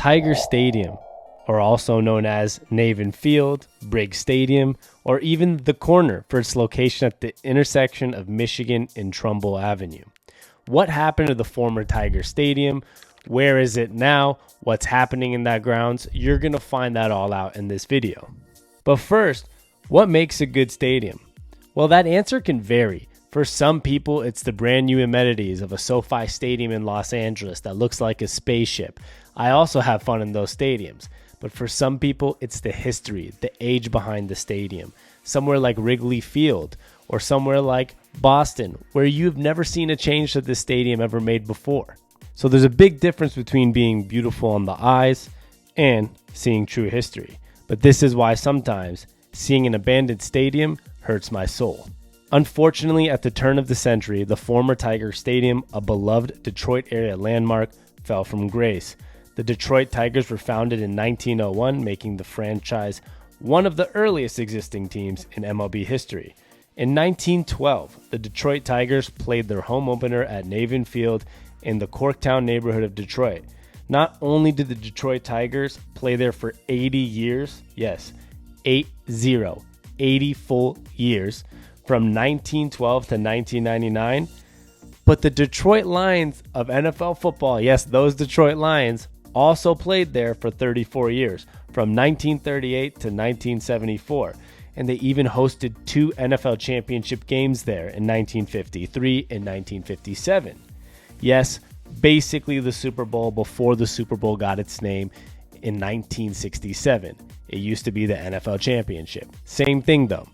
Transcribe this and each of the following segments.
Tiger Stadium, or also known as Navin Field, Briggs Stadium, or even The Corner for its location at the intersection of Michigan and Trumbull Avenue. What happened to the former Tiger Stadium? Where is it now? What's happening in that grounds? You're going to find that all out in this video. But first, what makes a good stadium? Well, that answer can vary. For some people, it's the brand new amenities of a SoFi Stadium in Los Angeles that looks like a spaceship. I also have fun in those stadiums. But for some people, it's the history, the age behind the stadium. Somewhere like Wrigley Field, or somewhere like Boston, where you've never seen a change to this stadium ever made before. So there's a big difference between being beautiful on the eyes and seeing true history. But this is why sometimes seeing an abandoned stadium hurts my soul. Unfortunately, at the turn of the century, the former Tiger Stadium, a beloved Detroit area landmark, fell from grace. The Detroit Tigers were founded in 1901, making the franchise one of the earliest existing teams in MLB history. In 1912, the Detroit Tigers played their home opener at Navin Field in the Corktown neighborhood of Detroit. Not only did the Detroit Tigers play there for 80 years, yes, 80 full years, from 1912 to 1999, but the Detroit Lions of NFL football, yes, those Detroit Lions, also played there for 34 years, from 1938 to 1974, and they even hosted 2 NFL championship games there in 1953 and 1957. Yes, basically the Super Bowl before the Super Bowl got its name in 1967. It used to be the NFL championship. Same thing though.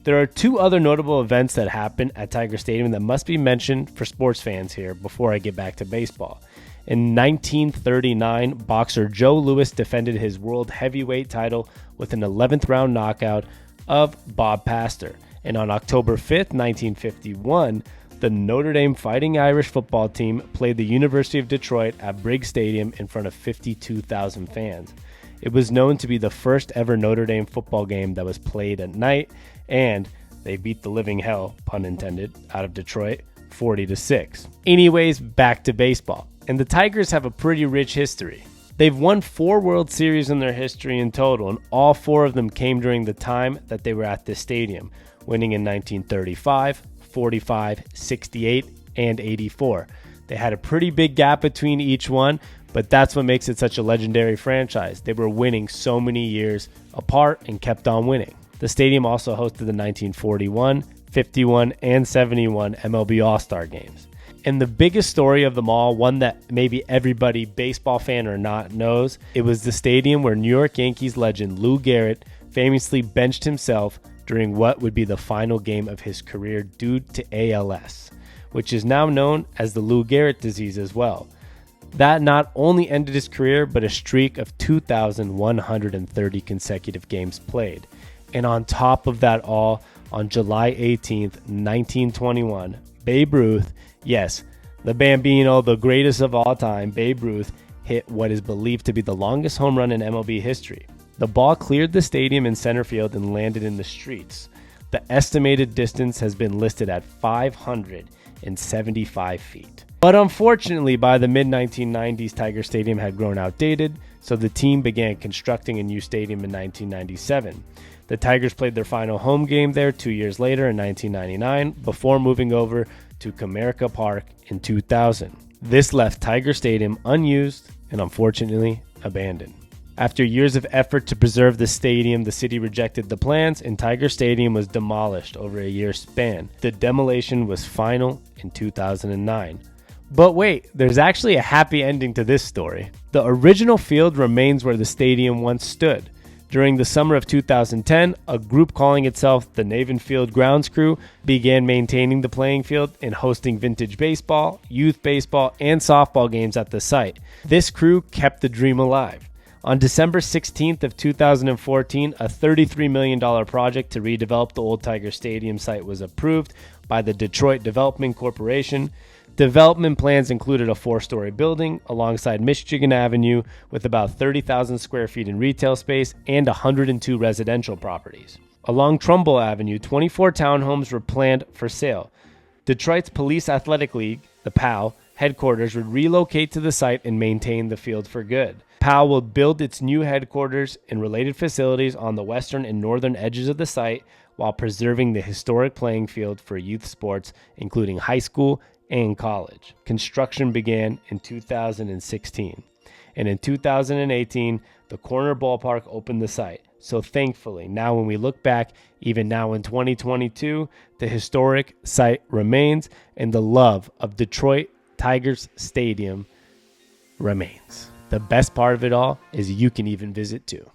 There are 2 other notable events that happened at Tiger Stadium that must be mentioned for sports fans here before I get back to baseball. In 1939, boxer Joe Louis defended his world heavyweight title with an 11th round knockout of Bob Pastor. And on October 5th, 1951, the Notre Dame Fighting Irish football team played the University of Detroit at Briggs Stadium in front of 52,000 fans. It was known to be the first ever Notre Dame football game that was played at night, and they beat the living hell, pun intended, out of Detroit, 40-6. Anyways, back to baseball. And the Tigers have a pretty rich history. They've won 4 World Series in their history in total, and all 4 of them came during the time that they were at this stadium, winning in 1935, 45, 68, and 84. They had a pretty big gap between each one, but that's what makes it such a legendary franchise. They were winning so many years apart and kept on winning. The stadium also hosted the 1941, 51, and 71 MLB All-Star games. And the biggest story of them all, one that maybe everybody, baseball fan or not, knows, it was the stadium where New York Yankees legend Lou Gehrig famously benched himself during what would be the final game of his career due to ALS, which is now known as the Lou Gehrig disease as well. That not only ended his career, but a streak of 2,130 consecutive games played. And on top of that all, on July 18th, 1921, Babe Ruth, yes, the Bambino, the greatest of all time, Babe Ruth, hit what is believed to be the longest home run in MLB history. The ball cleared the stadium in center field and landed in the streets. The estimated distance has been listed at 575 feet. But unfortunately, by the mid-1990s, Tiger Stadium had grown outdated, so the team began constructing a new stadium in 1997. The Tigers played their final home game there 2 years later in 1999, before moving over to Comerica Park in 2000. This left Tiger Stadium unused and unfortunately abandoned. After years of effort to preserve the stadium, the city rejected the plans and Tiger Stadium was demolished over a year span. The demolition was final in 2009. But wait, there's actually a happy ending to this story. The original field remains where the stadium once stood. During the summer of 2010, a group calling itself the Navin Field Grounds Crew began maintaining the playing field and hosting vintage baseball, youth baseball, and softball games at the site. This crew kept the dream alive. On December 16th of 2014, a $33 million project to redevelop the old Tiger Stadium site was approved by the Detroit Development Corporation. Development plans included a 4-story building alongside Michigan Avenue with about 30,000 square feet in retail space and 102 residential properties. Along Trumbull Avenue, 24 townhomes were planned for sale. Detroit's Police Athletic League, the PAL, headquarters would relocate to the site and maintain the field for good. PAL will build its new headquarters and related facilities on the western and northern edges of the site while preserving the historic playing field for youth sports, including high school and college. Construction began in 2016. And in 2018, the corner ballpark opened the site. So thankfully, now when we look back, even now in 2022, the historic site remains and the love of Detroit Tigers Stadium remains. The best part of it all is you can even visit too.